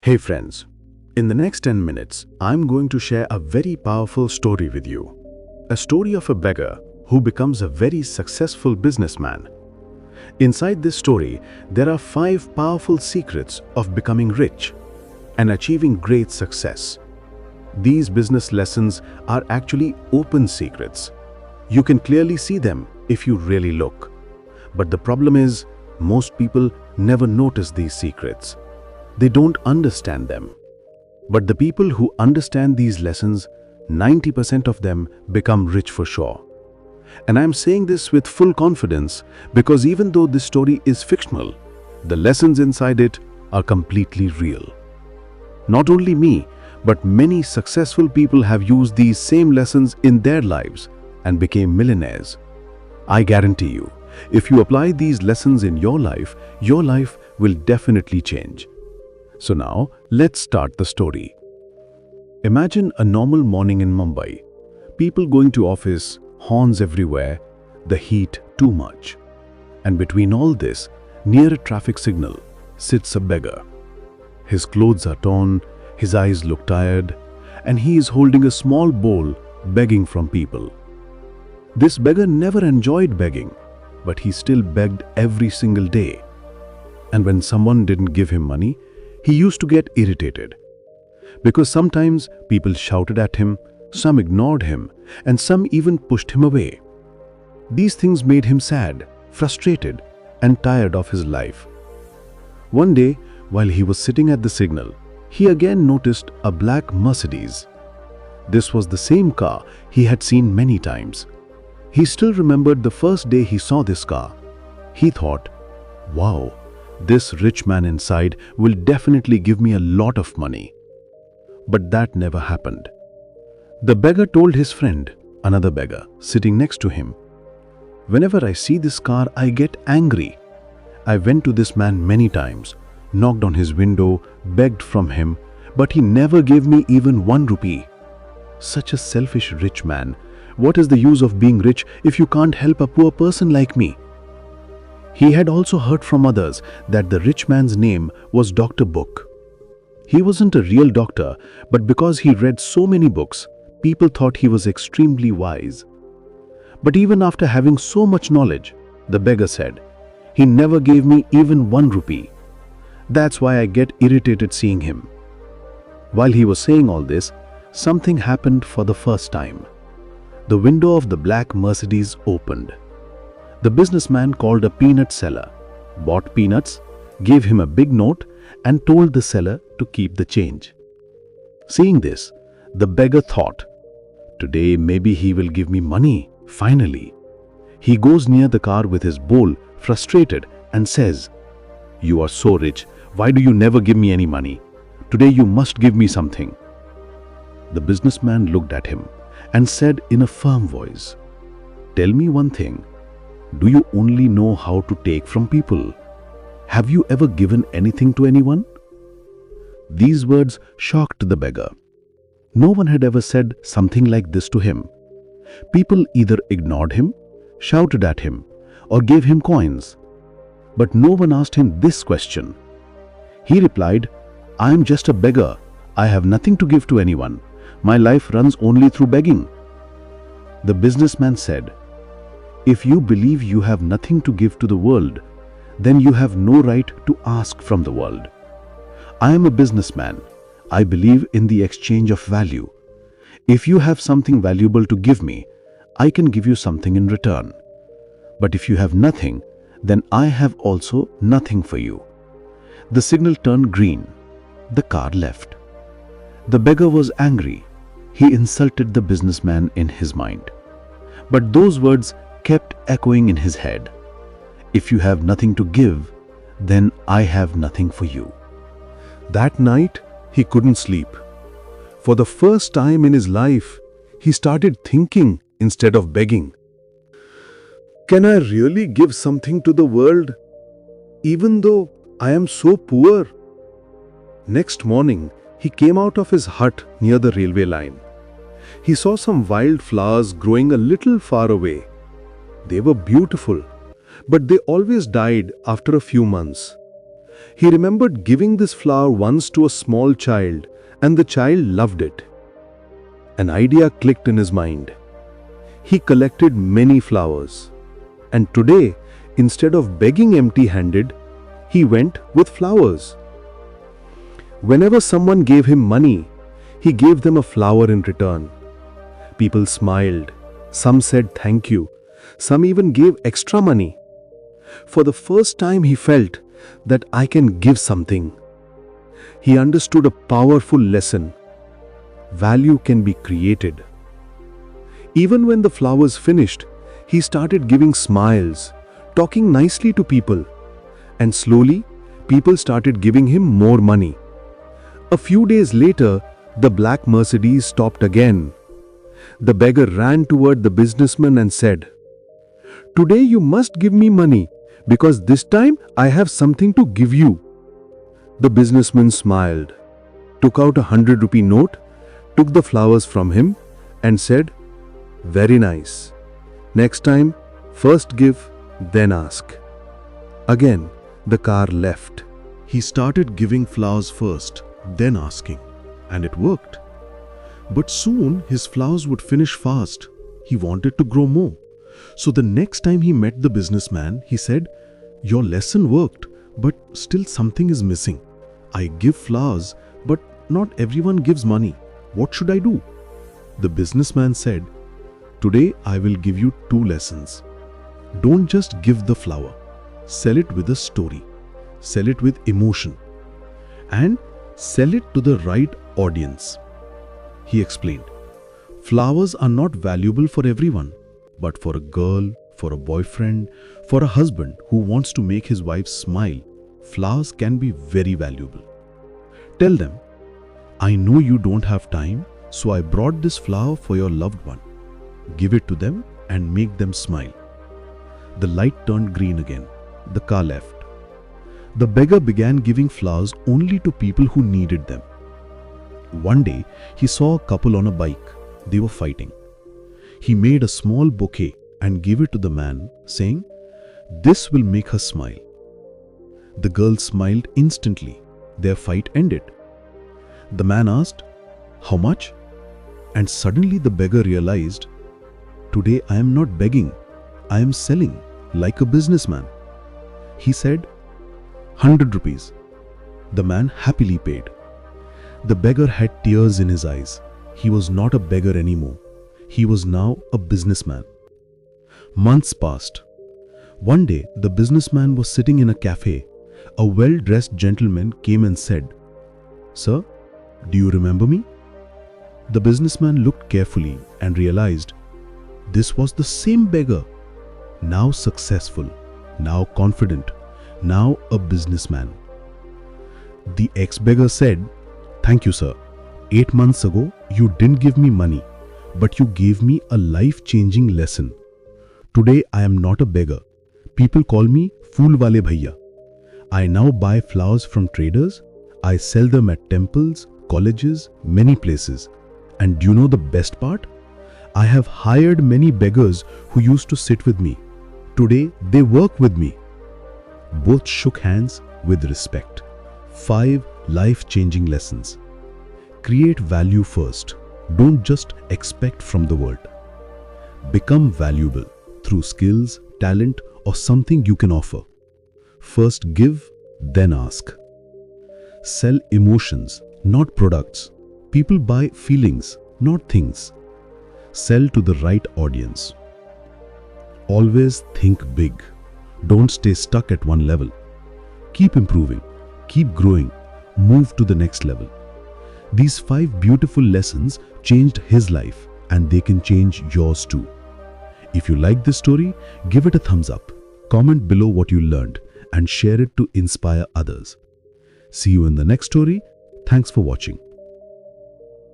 Hey friends, in the next 10 minutes, I'm going to share a very powerful story with you. A story of a beggar who becomes a very successful businessman. Inside this story, there are 5 powerful secrets of becoming rich and achieving great success. These business lessons are actually open secrets. You can clearly see them if you really look. But the problem is, most people never notice these secrets. They don't understand them. But the people who understand these lessons, 90% of them become rich for sure. And I'm saying this with full confidence because even though this story is fictional, the lessons inside it are completely real. Not only me, but many successful people have used these same lessons in their lives and became millionaires. I guarantee you, if you apply these lessons in your life will definitely change. So now, let's start the story. Imagine a normal morning in Mumbai. People going to office, horns everywhere, the heat too much. And between all this, near a traffic signal, sits a beggar. His clothes are torn, his eyes look tired, and he is holding a small bowl begging from people. This beggar never enjoyed begging, but he still begged every single day. And when someone didn't give him money, he used to get irritated. Because sometimes people shouted at him, some ignored him, and some even pushed him away. These things made him sad, frustrated, and tired of his life. One day, while he was sitting at the signal, he again noticed a black Mercedes. This was the same car he had seen many times. He still remembered the first day he saw this car. He thought, wow, this rich man inside will definitely give me a lot of money. But that never happened. The beggar told his friend, another beggar, sitting next to him, whenever I see this car, I get angry. I went to this man many times, knocked on his window, begged from him, but he never gave me even 1 rupee. Such a selfish rich man. What is the use of being rich if you can't help a poor person like me? He had also heard from others that the rich man's name was Dr. Book. He wasn't a real doctor, but because he read so many books, people thought he was extremely wise. But even after having so much knowledge, the beggar said, he never gave me even 1 rupee. That's why I get irritated seeing him. While he was saying all this, something happened for the first time. The window of the black Mercedes opened. The businessman called a peanut seller, bought peanuts, gave him a big note, and told the seller to keep the change. Seeing this, the beggar thought, today maybe he will give me money, finally. He goes near the car with his bowl, frustrated, and says, you are so rich, why do you never give me any money? Today you must give me something. The businessman looked at him and said in a firm voice, tell me one thing. Do you only know how to take from people? Have you ever given anything to anyone? These words shocked the beggar. No one had ever said something like this to him. People either ignored him, shouted at him, or gave him coins. But no one asked him this question. He replied, I am just a beggar. I have nothing to give to anyone. My life runs only through begging. The businessman said, if you believe you have nothing to give to the world, then you have no right to ask from the world. I am a businessman. I believe in the exchange of value. If you have something valuable to give me, I can give you something in return. But if you have nothing, then I have also nothing for you. The signal turned green. The car left. The beggar was angry. He insulted the businessman in his mind. But those words kept echoing in his head. If you have nothing to give, then I have nothing for you. That night, he couldn't sleep. For the first time in his life, he started thinking instead of begging. Can I really give something to the world, even though I am so poor? Next morning, he came out of his hut near the railway line. He saw some wild flowers growing a little far away. They were beautiful, but they always died after a few months. He remembered giving this flower once to a small child, and the child loved it. An idea clicked in his mind. He collected many flowers. And today, instead of begging empty-handed, he went with flowers. Whenever someone gave him money, he gave them a flower in return. People smiled. Some said thank you. Some even gave extra money. For the first time, he felt that I can give something. He understood a powerful lesson. Value can be created. Even when the flowers finished, he started giving smiles, talking nicely to people. And slowly, people started giving him more money. A few days later, the black Mercedes stopped again. The beggar ran toward the businessman and said, "Today you must give me money, because this time I have something to give you." The businessman smiled, took out a 100-rupee note, took the flowers from him, and said, "Very nice. Next time, first give, then ask." Again, the car left. He started giving flowers first, then asking, and it worked. But soon his flowers would finish fast. He wanted to grow more. So the next time he met the businessman, he said, "Your lesson worked, but still something is missing. I give flowers, but not everyone gives money. What should I do?" The businessman said, "Today I will give you 2 lessons. Don't just give the flower. Sell it with a story. Sell it with emotion. And sell it to the right audience." He explained, flowers are not valuable for everyone, but for a girl, for a boyfriend, for a husband who wants to make his wife smile, flowers can be very valuable. Tell them, "I know you don't have time, so I brought this flower for your loved one." Give it to them and make them smile. The light turned green again. The car left. The beggar began giving flowers only to people who needed them. One day, he saw a couple on a bike. They were fighting. He made a small bouquet and gave it to the man, saying, "This will make her smile." The girl smiled instantly. Their fight ended. The man asked, "How much?" And suddenly the beggar realized, "Today I am not begging, I am selling like a businessman." He said, "100 rupees." The man happily paid. The beggar had tears in his eyes. He was not a beggar anymore. He was now a businessman. Months passed. One day, the businessman was sitting in a cafe. A well-dressed gentleman came and said, "Sir, do you remember me?" The businessman looked carefully and realized this was the same beggar, now successful, now confident, now a businessman. The ex-beggar said, "Thank you, sir. 8 months ago, you didn't give me money, but you gave me a life-changing lesson. Today, I am not a beggar. People call me Fool Wale Bhaiya. I now buy flowers from traders. I sell them at temples, colleges, many places. And do you know the best part? I have hired many beggars who used to sit with me. Today, they work with me." Both shook hands with respect. 5 life-changing lessons. Create value first. Don't just expect from the world. Become valuable through skills, talent, or something you can offer. First give, then ask. Sell emotions, not products. People buy feelings, not things. Sell to the right audience. Always think big. Don't stay stuck at one level. Keep improving, keep growing, move to the next level. These 5 beautiful lessons changed his life, and they can change yours too. If you like this story, give it a thumbs up, comment below what you learned, and share it to inspire others. See you in the next story. Thanks for watching.